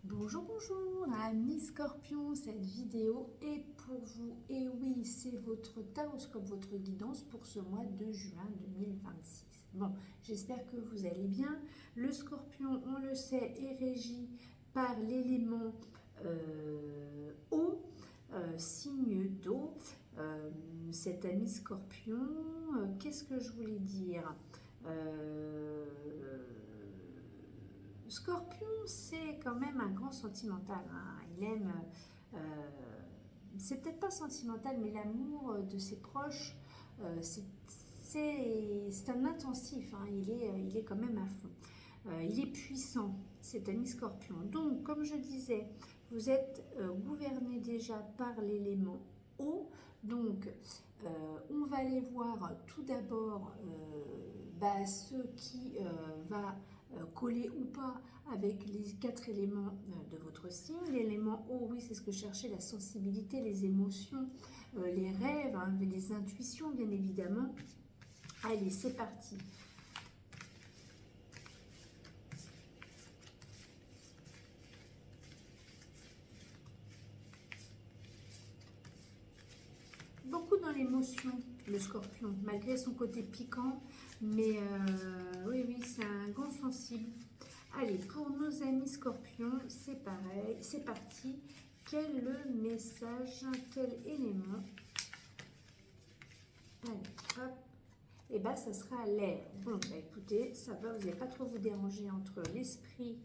Bonjour, bonjour, amis Scorpion, cette vidéo est pour vous. Et oui, c'est votre taroscope, votre guidance pour ce mois de juin 2026. Bon, j'espère que vous allez bien. Le Scorpion, on le sait, est régi par l'élément eau, signe d'eau. Cet ami Scorpion, qu'est-ce que je voulais dire Scorpion, c'est quand même un grand sentimental, hein. Il aime, euh, c'est peut-être pas sentimental, mais l'amour de ses proches, c'est un intensif, hein. Il est quand même à fond. Il est puissant, cet ami Scorpion. Donc, comme je disais, vous êtes gouverné déjà par l'élément eau. Donc, on va aller voir tout d'abord ce qui va coller ou pas avec les 4 éléments de votre signe. L'élément eau, oui, c'est ce que je cherchais, la sensibilité, les émotions, les rêves, hein, les intuitions, bien évidemment. Allez, c'est parti. Beaucoup dans l'émotion, le Scorpion, malgré son côté piquant, mais oui, oui, c'est un grand sensible. Allez, pour nos amis Scorpions, c'est pareil, c'est parti. Quel est le message, quel élément? Allez, hop. Et bien, ça sera l'air. Bon, bah, écoutez, ça va, vous n'allez pas trop vous déranger entre l'esprit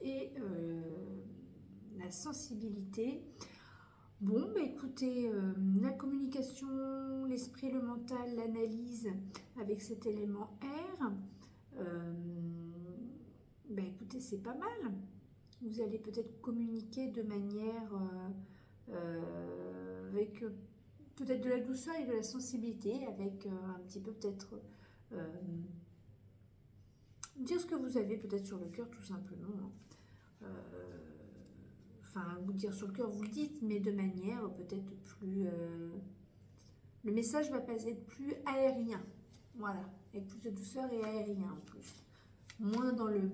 et la sensibilité. Bon, bah écoutez, la communication, l'esprit, le mental, l'analyse avec cet élément R, bah écoutez, c'est pas mal. Vous allez peut-être communiquer de manière avec peut-être de la douceur et de la sensibilité, avec un petit peu peut-être dire ce que vous avez peut-être sur le cœur tout simplement, hein. Enfin, vous dire sur le cœur, vous le dites, mais de manière peut-être plus... le message va pas être plus aérien, voilà, avec plus de douceur et aérien en plus. Moins dans le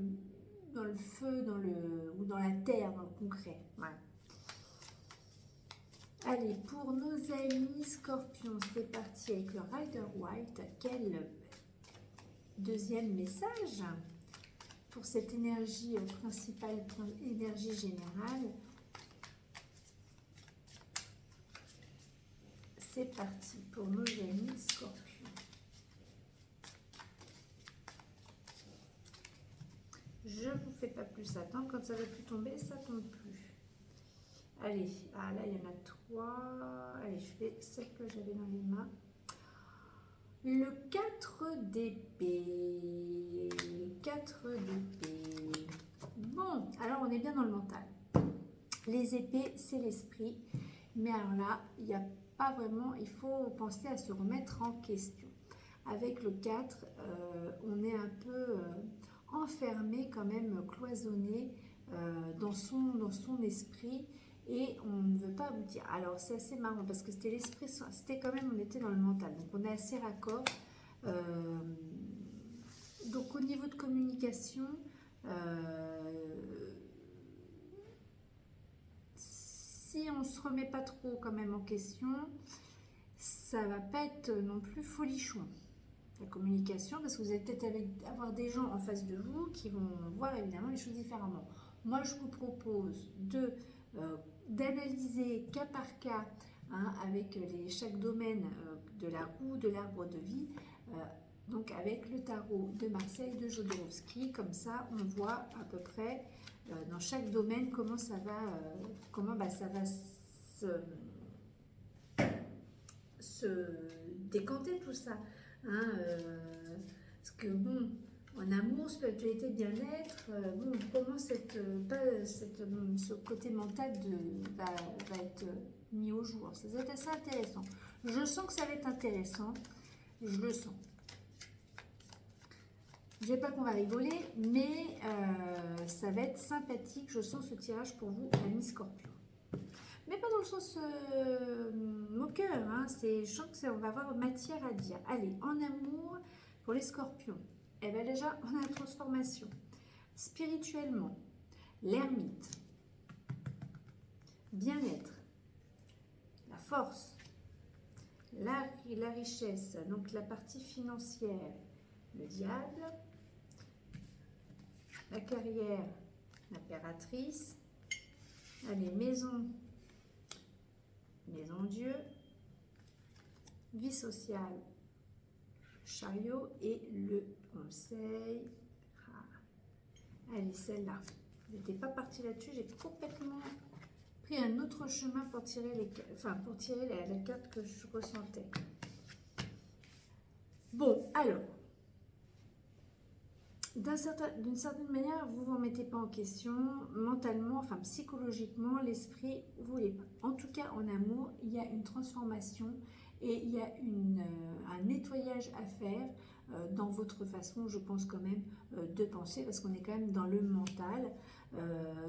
feu, ou dans la terre, dans le concret. Voilà. Allez, pour nos amis Scorpions, c'est parti avec le Rider White. Quel deuxième message pour cette énergie principale, énergie générale? C'est parti pour nos amis Scorpions. Je ne vous fais pas plus attendre. Quand ça ne va plus tomber, ça ne tombe plus. Allez, ah là, il y en a 3. Allez, je fais celle que j'avais dans les mains. Le 4 d'épée. 4 d'épée. Bon, alors on est bien dans le mental. Les épées, c'est l'esprit. Mais alors là, il n'y a pas vraiment... Il faut penser à se remettre en question. Avec le 4, on est un peu enfermé quand même, cloisonné dans son esprit. Et on ne veut pas aboutir. Alors c'est assez marrant parce que c'était l'esprit, c'était quand même, on était dans le mental, donc on est assez raccord. Donc au niveau de communication, si on ne se remet pas trop quand même en question, ça va pas être non plus folichon, la communication, parce que vous allez peut-être avoir des gens en face de vous qui vont voir évidemment les choses différemment. Moi je vous propose d'analyser cas par cas, hein, avec chaque domaine de la roue de l'arbre de vie, donc avec le tarot de Marcel de Jodorowsky. Comme ça on voit à peu près dans chaque domaine comment ça va, ça va se décanter tout ça, hein, parce que bon, en amour, spiritualité, bien-être, bon, comment ce côté mental va être mis au jour. Ça va être assez intéressant. Je sens que ça va être intéressant. Je le sens. Je ne dis pas qu'on va rigoler, mais ça va être sympathique. Je sens ce tirage pour vous, amis Scorpion. Mais pas dans le sens moqueur, hein. Je sens qu'on va avoir matière à dire. Allez, en amour, pour les Scorpions, eh bien déjà, on a la transformation. Spirituellement, l'ermite, bien-être, la force, la richesse, donc la partie financière, le diable, la carrière, l'impératrice, allez, maison Dieu, vie sociale, chariot et le conseil. Allez, celle-là. Je n'étais pas partie là-dessus, j'ai complètement pris un autre chemin pour tirer la carte que je ressentais. Bon, alors, d'une certaine manière, vous ne vous remettez pas en question, mentalement, enfin psychologiquement, l'esprit, vous ne voulez pas. En tout cas, en amour, il y a une transformation et il y a un nettoyage à faire dans votre façon, je pense quand même, de penser, parce qu'on est quand même dans le mental.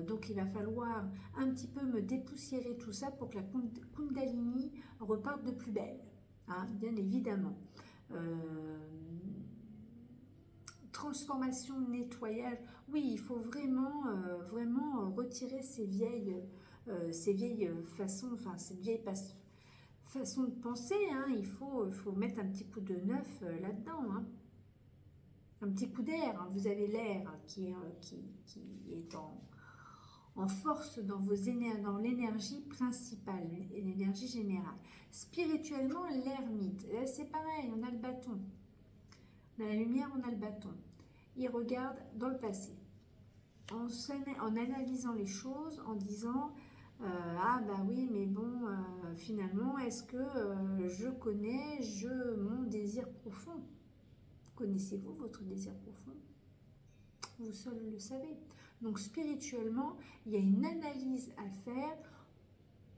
Donc il va falloir un petit peu me dépoussiérer tout ça pour que la Kundalini reparte de plus belle, hein, bien évidemment. Transformation, nettoyage, oui, il faut vraiment, vraiment retirer ces vieilles façons, enfin ces vieilles façons de penser, hein. Il faut mettre un petit coup de neuf là-dedans, hein. Un petit coup d'air, hein. Vous avez l'air qui est en force dans dans l'énergie principale, l'énergie générale. Spirituellement, l'ermite, c'est pareil, on a le bâton. Dans la lumière, on a le bâton. Il regarde dans le passé, en analysant les choses, en disant ah bah oui, mais bon, finalement, est-ce que je connais mon désir profond? Connaissez-vous votre désir profond? Vous seul le savez. Donc spirituellement, il y a une analyse à faire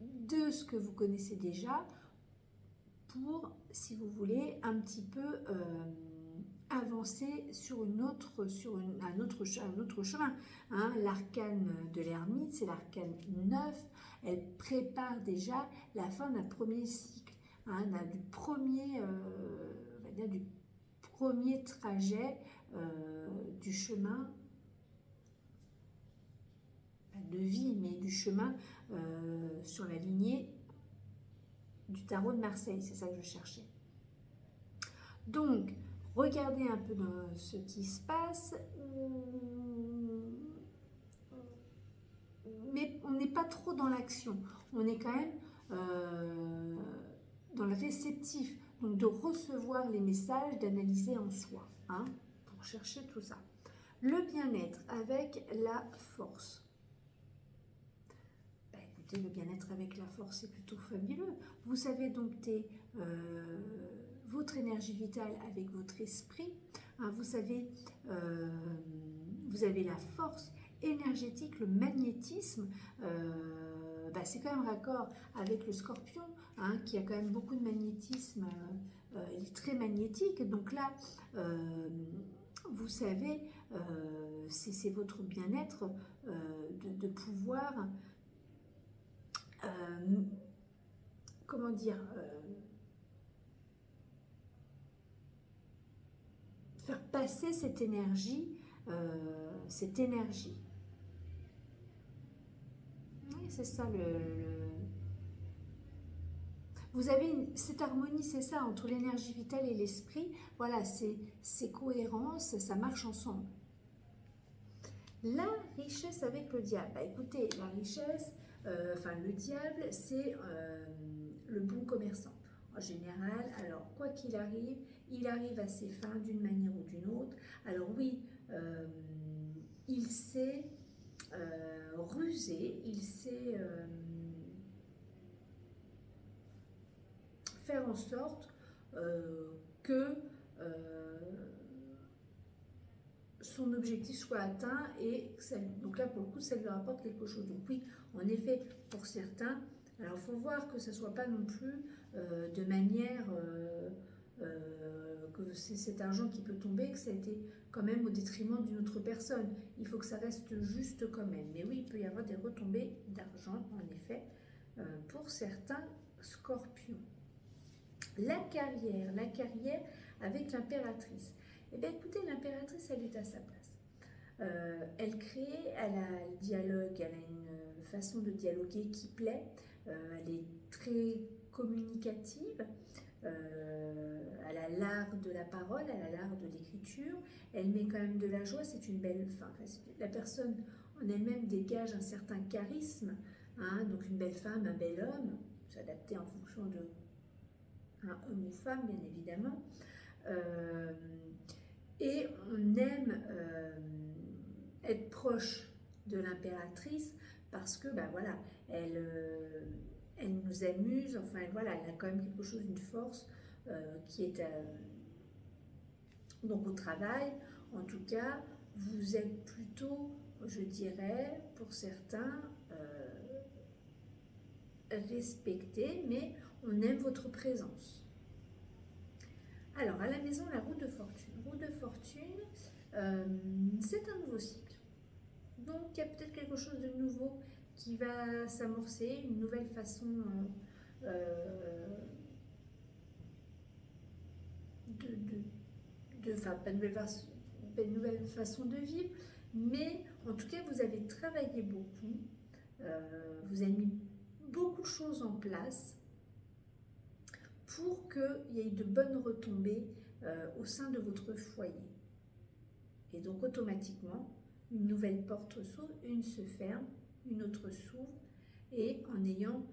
de ce que vous connaissez déjà pour, si vous voulez, un petit peu avancer sur un autre chemin. Hein. L'arcane de l'ermite, c'est l'arcane 9. Elle prépare déjà la fin d'un premier cycle, hein, du premier trajet du chemin de vie, mais du chemin sur la lignée du tarot de Marseille, c'est ça que je cherchais. Donc, regardez un peu dans ce qui se passe, mais on n'est pas trop dans l'action, on est quand même dans le réceptif, donc de recevoir les messages, d'analyser en soi, hein, pour chercher tout ça. Le bien-être avec la force. Écoutez, le bien-être avec la force, c'est plutôt fabuleux. Vous savez dompter votre énergie vitale avec votre esprit. Hein, vous savez, vous avez la force énergétique, le magnétisme. C'est quand même raccord avec le scorpion, hein, qui a quand même beaucoup de magnétisme. Il est très magnétique. Donc là, vous savez, c'est votre bien-être de pouvoir... comment dire, faire passer cette énergie. Oui, c'est ça vous avez cette harmonie, c'est ça, entre l'énergie vitale et l'esprit. Voilà, c'est cohérent, ça marche ensemble. La richesse avec le diable. Bah, écoutez, la richesse, le diable, c'est le bon commerçant. En général, alors quoi qu'il arrive, il arrive à ses fins d'une manière ou d'une autre. Alors oui, il sait ruser, il sait faire en sorte que son objectif soit atteint et donc là pour le coup ça lui rapporte quelque chose. Donc oui, en effet, pour certains, alors il faut voir que ce ne soit pas non plus de manière que c'est cet argent qui peut tomber, que ça a été quand même au détriment d'une autre personne. Il faut que ça reste juste quand même. Mais oui, il peut y avoir des retombées d'argent en effet pour certains scorpions. La carrière avec l'impératrice. Eh bien écoutez, l'impératrice, elle est à sa place. Elle crée, elle a le dialogue, elle a une façon de dialoguer qui plaît, elle est très communicative, elle a l'art de la parole, elle a l'art de l'écriture, elle met quand même de la joie, c'est une belle, enfin, la personne en elle-même dégage un certain charisme, hein, donc une belle femme, un bel homme, s'adapter en fonction de un homme ou femme bien évidemment, et on aime être proche de l'impératrice parce que ben voilà, elle nous amuse, enfin voilà, elle a quand même quelque chose, une force qui est donc au travail, en tout cas, vous êtes plutôt, je dirais, pour certains, respectés, mais on aime votre présence. Alors, à la maison, la roue de fortune. Roue de fortune, c'est un nouveau cycle. Donc, il y a peut-être quelque chose de nouveau qui va s'amorcer, une nouvelle façon enfin, pas une nouvelle façon de vivre, mais en tout cas, vous avez travaillé beaucoup, vous avez mis beaucoup de choses en place pour qu'il y ait de bonnes retombées au sein de votre foyer. Et donc, automatiquement, une nouvelle porte s'ouvre, une se ferme, une autre s'ouvre, et en ayant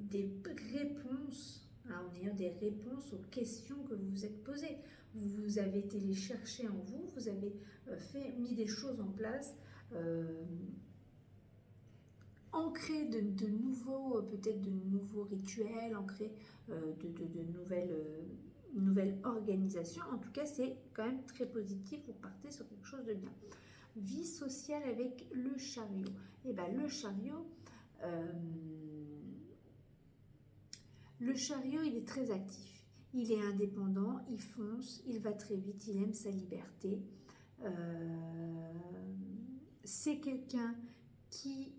des réponses, hein, en ayant des réponses aux questions que vous vous êtes posées. Vous avez été les chercher en vous, vous avez mis des choses en place, ancrer de nouveaux, peut-être de nouveaux rituels, ancrer de nouvelles organisations. En tout cas, c'est quand même très positif, vous partez sur quelque chose de bien. Vie sociale avec le chariot. Et bien le chariot, il est très actif. Il est indépendant, il fonce, il va très vite, il aime sa liberté. C'est quelqu'un qui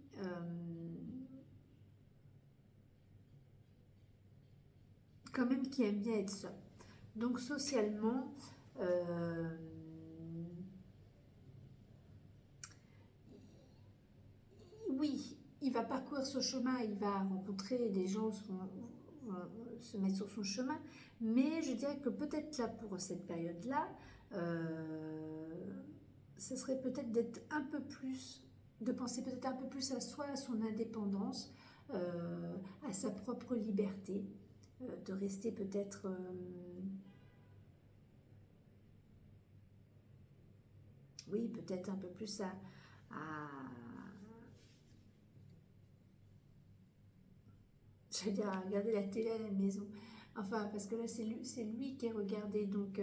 quand même qui aime bien être seul. Donc socialement, oui, il va parcourir ce chemin, il va rencontrer des gens, vont se mettre sur son chemin, mais je dirais que peut-être là, pour cette période-là, ce serait peut-être d'être un peu plus, de penser peut-être un peu plus à soi, à son indépendance, à sa propre liberté, de rester peut-être... oui, peut-être un peu plus à j'allais dire à regarder la télé à la maison. Enfin, parce que là, c'est lui qui est regardé. Donc,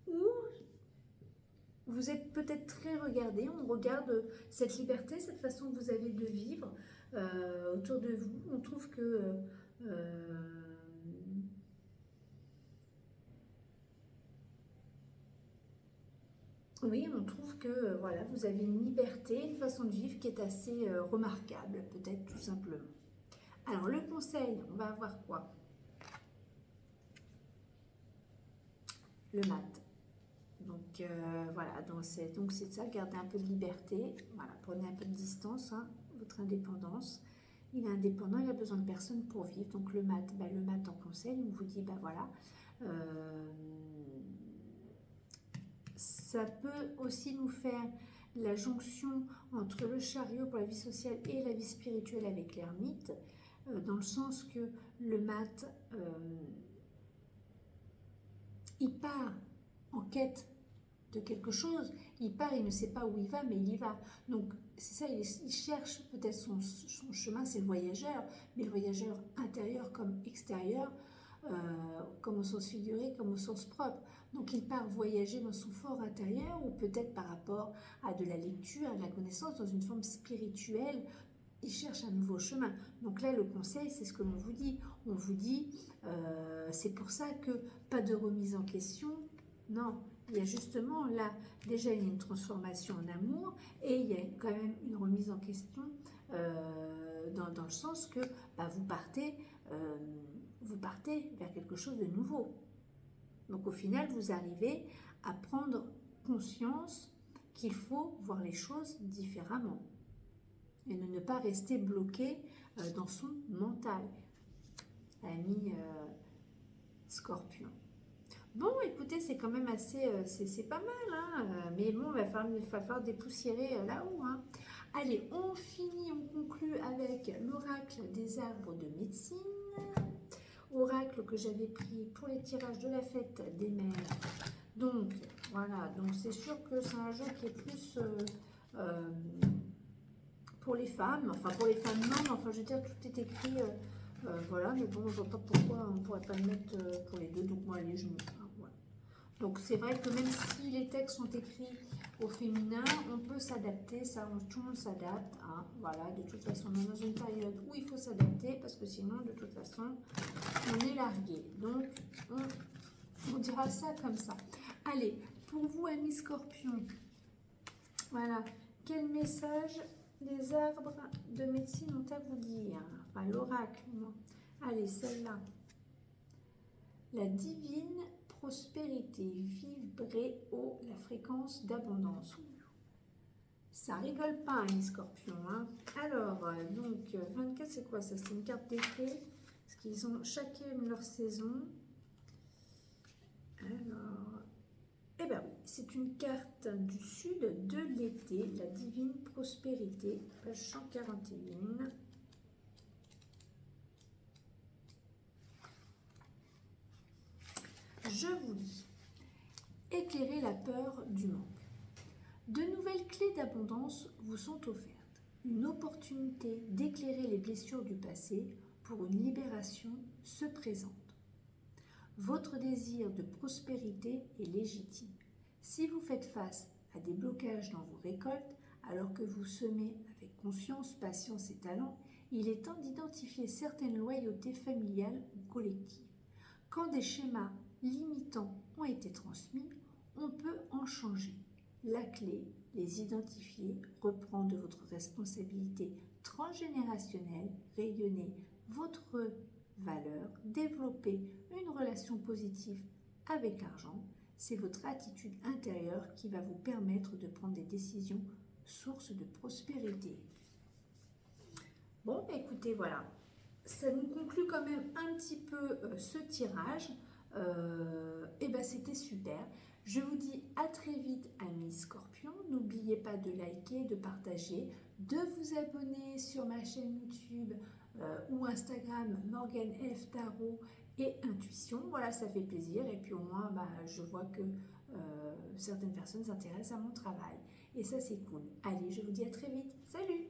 ou vous êtes peut-être très regardé. On regarde cette liberté, cette façon que vous avez de vivre autour de vous. On trouve que... oui, on trouve que voilà, vous avez une liberté, une façon de vivre qui est assez remarquable, peut-être tout simplement. Alors, le conseil, on va avoir quoi? Le mat. Donc, voilà, donc c'est ça, gardez un peu de liberté, voilà, prenez un peu de distance, hein, votre indépendance. Il est indépendant, il a besoin de personne pour vivre. Donc, le mat en conseil, on vous dit, voilà, ça peut aussi nous faire la jonction entre le chariot pour la vie sociale et la vie spirituelle avec l'ermite, dans le sens que le mat, il part en quête de quelque chose, il part, il ne sait pas où il va, mais il y va. Donc c'est ça, il cherche peut-être son chemin, c'est le voyageur, mais le voyageur intérieur comme extérieur, comme au sens figuré, comme au sens propre. Donc il part voyager dans son fort intérieur, ou peut-être par rapport à de la lecture, à de la connaissance, dans une forme spirituelle, il cherche un nouveau chemin. Donc là, le conseil, c'est ce que l'on vous dit. On vous dit, c'est pour ça que pas de remise en question, non. Il y a justement là, déjà il y a une transformation en amour, et il y a quand même une remise en question dans le sens que vous partez vers quelque chose de nouveau. Donc au final, vous arrivez à prendre conscience qu'il faut voir les choses différemment et ne pas rester bloqué dans son mental. Ami Scorpion. Bon, écoutez, c'est quand même assez, c'est pas mal, hein, mais bon, il va falloir dépoussiérer là-haut. Hein. Allez, on finit, on conclut avec l'oracle des arbres de médecine. Oracle que j'avais pris pour les tirages de la fête des mères. Donc, voilà, donc c'est sûr que c'est un jeu qui est plus pour les femmes, enfin pour les femmes non, enfin je veux dire, tout est écrit, voilà, mais bon, je vois pas pourquoi on ne pourrait pas le mettre pour les deux, donc moi, allez, je mets ça, voilà. Donc c'est vrai que même si les textes sont écrits au féminin, on peut s'adapter, ça, tout le monde s'adapte, hein, voilà, de toute façon, on est dans une période où il faut s'adapter, parce que sinon, de toute façon, on est largué. Donc, on dira ça comme ça. Allez, pour vous, amis Scorpion, voilà, quel message les arbres de médecine ont à vous dire? Enfin, l'oracle, moi. Allez, celle-là. La divine prospérité, vibrez haut la fréquence d'abondance. Ça rigole pas, les scorpions. Hein. Alors, donc, 24, c'est quoi ça? C'est une carte d'été. Parce qu'ils ont chacun leur saison. Alors, eh bien oui, c'est une carte du sud de l'été, la divine prospérité, page 141. Je vous lis. Éclairer la peur du manque. De nouvelles clés d'abondance vous sont offertes. Une opportunité d'éclairer les blessures du passé pour une libération se présente. Votre désir de prospérité est légitime. Si vous faites face à des blocages dans vos récoltes, alors que vous semez avec conscience, patience et talent, il est temps d'identifier certaines loyautés familiales ou collectives. Quand des schémas limitants ont été transmis, on peut en changer. La clé, les identifier, reprendre votre responsabilité transgénérationnelle, rayonner votre valeur, développer une relation positive avec l'argent. C'est votre attitude intérieure qui va vous permettre de prendre des décisions sources de prospérité. Bon, écoutez, voilà. Ça nous conclut quand même un petit peu ce tirage. Et ben c'était super. Je vous dis à très vite, amis Scorpions. N'oubliez pas de liker, de partager, de vous abonner sur ma chaîne YouTube ou Instagram Morgane F Tarot et Intuition. Voilà, ça fait plaisir. Et puis au moins, je vois que certaines personnes s'intéressent à mon travail. Et ça, c'est cool. Allez, je vous dis à très vite. Salut!